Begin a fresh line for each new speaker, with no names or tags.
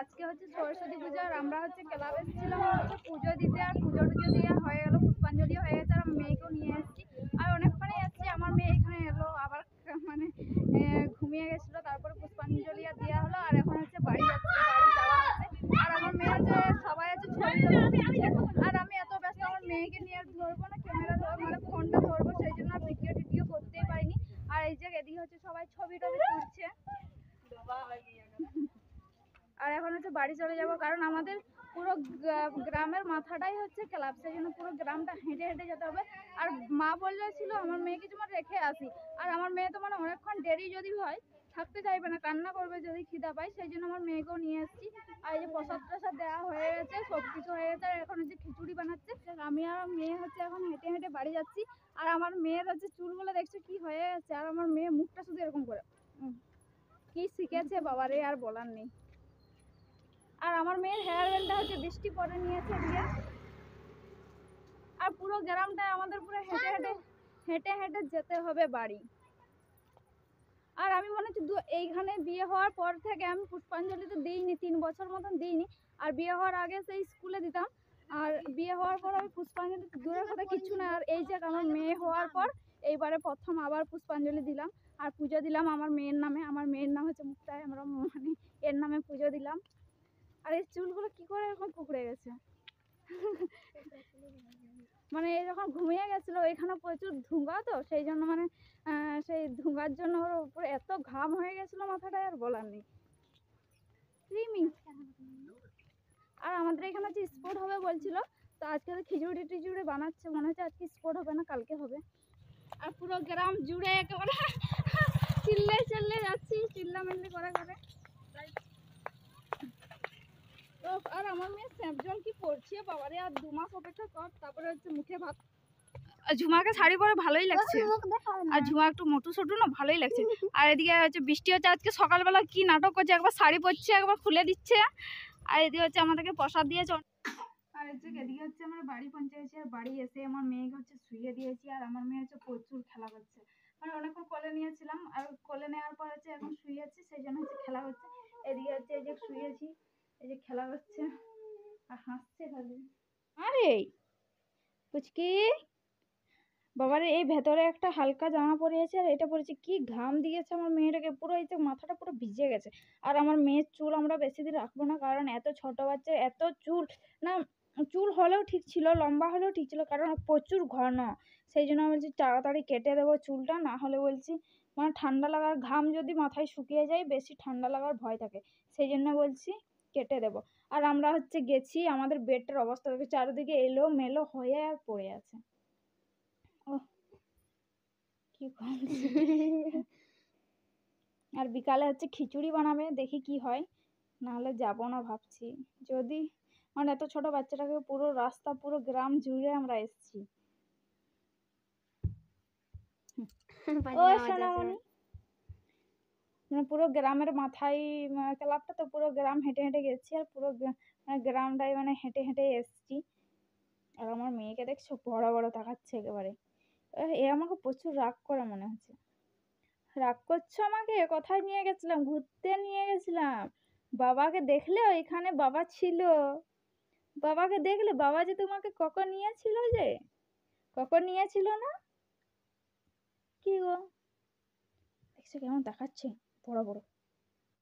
আজকে হচ্ছে সরস্বতী পূজা আর আমরা হচ্ছে ক্লাবে এসেছিলাম হচ্ছে পুজো দিতে, আর পুজো টুজো দিয়ে হয়ে গেল, পুষ্পাঞ্জলি হয়ে গেছে আর মেয়েকেও নিয়ে এসেছি। আর অনেকক্ষণই এসেছি, আমার মেয়ে এখানে এলো আবার মানে ঘুমিয়ে গেছিলো, তারপরে পুষ্পাঞ্জলি আর দেওয়া হলো। আর এখন হচ্ছে বাড়ি যাচ্ছে, বাড়ি যাওয়া হচ্ছে। আর আমার মেয়ে হচ্ছে সবাই হচ্ছে ছবি তুলছে, আর আমি এত ব্যস্ত আমার মেয়েকে নিয়ে আর ধরবো না, ক্যামেরা ধরবো মানে ফোনটা ধরবো, সেই জন্য আর ভিডিও টিডিও করতেই পারিনি। আর এই যে এদিকে হচ্ছে সবাই ছবি টবি তুলছে। আর এখন হচ্ছে বাড়ি চলে যাব, কারণ আমাদের পুরো গ্রামের মাথাটাই হচ্ছে ক্লাব, সেই জন্য পুরো গ্রামটা হেঁটে হেঁটে যেতে হবে। আর মা বলেছিল আমার মেয়েকে যেমন রেখে আসি, আর আমার মেয়ে তো মানে অনেকক্ষণ দেরি যদি হয় থাকতে চাইবে না, কান্না করবে যদি খিদা পায়, সেই জন্য আমার মেয়েকেও নিয়ে এসেছি। আর এই যে প্রসাদ টসাদ দেওয়া হয়ে গেছে, সব কিছু হয়ে গেছে, আর এখন হচ্ছে খিচুড়ি বানাচ্ছে। আমি আর মেয়ে হচ্ছে এখন হেঁটে হেঁটে বাড়ি যাচ্ছি। আর আমার মেয়ের হচ্ছে চুলগুলো দেখছো কি হয়ে গেছে, আর আমার মেয়ে মুখটা শুধু এরকম করে কি শিখেছে বাবারে, আর বলার নেই। আর আমার মেয়ের হেয়ার বেলটা হচ্ছে বৃষ্টি পরে নিয়েছে দিয়ে। আর পুরো গ্রামটা আমাদের পুরো হেঁটে হেঁটে হেঁটে হেঁটে যেতে হবে বাড়ি। আর আমি মনে হচ্ছে এইখানে বিয়ে হওয়ার পর থেকে আমি পুষ্পাঞ্জলি তো দিইনি, 3 বছর মতন দিইনি। আর বিয়ে হওয়ার আগে সেই স্কুলে দিতাম, আর বিয়ে হওয়ার পর আমি পুষ্পাঞ্জলি দূরের কথা কিচ্ছু না। আর এই যে আমার মেয়ে হওয়ার পর এইবারে প্রথম আবার পুষ্পাঞ্জলি দিলাম আর পুজো দিলাম আমার মেয়ের নামে। আমার মেয়ের নাম হচ্ছে মুক্তায়, আমরা মানে এর নামে পুজো দিলাম। আর এই চুলগুলো কি করে এরকম কুকড়ে গেছে, মানে যখন ঘুমিয়ে গেছিল এখানে প্রচুর ধুঁয়া, তো সেই জন্য মানে সেই ধুঁয়ার জন্য ওর উপরে এত ঘাম হয়ে গেছিল মাথাটায়, আর বলার নেই। আর আমাদের এখানে হচ্ছে স্পোর্ট হবে বলছিল, তো আজকে খিচুড়ি টিচুড়ি বানাচ্ছে, মনে হচ্ছে আজকে স্পোর্ট হবে না কালকে হবে। আর পুরো গ্রাম জুড়ে একেবারে চিল্লে চিল্লে যাচ্ছি, চিল্লামিল্লি করে করে। আর আমার মেয়ে স্যাপজল কি পড়ছে বাবারে, আর 2 মাস অপেক্ষা কর, তারপরে হচ্ছে মুখে ভাত। ঝুমাকে শাড়ি পরে ভালোই লাগছে, আর ঝুমা একটু মোটু সোটু না, ভালোই লাগছে। আর এদিকে হচ্ছে বৃষ্টি হচ্ছে, আজকে সকালবেলা কি নাটক করছে, একবার শাড়ি পরছে একবার খুলে দিচ্ছে। আর এদিকে হচ্ছে আমাদেরকে প্রসাদ দিয়েছে। আর হচ্ছে এদিকে হচ্ছে আমরা বাড়ি পৌঁছে গেছি, আর বাড়ি এসে আমার মেয়েকে হচ্ছে শুয়ে দিয়েছি। আর আমার মেয়ে হচ্ছে প্রচুর খেলা করছে, মানে অনেকক্ষণ কোলে নিয়েছিলাম, আর কোলে নেওয়ার পর হচ্ছে এখন শুয়েছি, সেই জন্য হচ্ছে খেলা হচ্ছে। এদিকে হচ্ছে এই যে শুয়েছি, এই যে খেলা করছে আর হাসছে খালি। আরে পুচকি বাবারে, এই ভেতরে একটা হালকা জামা পরে আছে, আর এটা পরেছে, কি ঘাম দিয়েছে আমার মেয়েটাকে, পুরো এই যে মাথাটা পুরো ভিজে গেছে। আর আমার মেয়ের চুল আমরা বেশি দিন রাখবো না, কারণ এত ছোট বাচ্চা এত চুল না, চুল হলেও ঠিক ছিল, লম্বা হলেও ঠিক ছিল, কারণ প্রচুর ঘন, সেই জন্য বলছি তাড়াতাড়ি কেটে দেবো চুলটা, না হলে বলছি মানে ঠান্ডা লাগার, ঘাম যদি মাথায় শুকিয়ে যায় বেশি ঠান্ডা লাগার ভয় থাকে, সেই জন্য বলছি কেটে দেবো। আর আমরা হচ্ছে গেছি, আমাদের বেডটার অবস্থা দেখে চারিদিকে এলো মেলো হয়ে আর পড়ে আছে। আর বিকালে হচ্ছে খিচুড়ি বানাবে, দেখি কি হয়, নাহলে যাবো না ভাবছি। যদি মানে এত ছোট বাচ্চাটাকে পুরো রাস্তা পুরো গ্রাম জুড়ে আমরা এসেছি। ও সোনামণি, মানে পুরো গ্রামের মাথায় ক্লাবটা, তো পুরো গ্রাম হেঁটে হেঁটে গেছি, আর পুরো গ্রামটাই মানে হেঁটে হেঁটে এসছি। আর আমার মেয়েকে দেখছো বড় বড় তাকাচ্ছে একেবারে, এ আমাকে প্রচুর রাগ করে মনে হচ্ছে। রাগ করছো আমাকে? কোথায় নিয়ে গেছিলাম? ঘুরতে নিয়ে গেছিলাম। বাবাকে দেখলে ওইখানে বাবা ছিল, বাবাকে দেখলে, বাবা যে তোমাকে কখন নিয়েছিল, যে কখন নিয়েছিল না? কি গো দেখছো কেমন দেখাচ্ছে বড় বড়।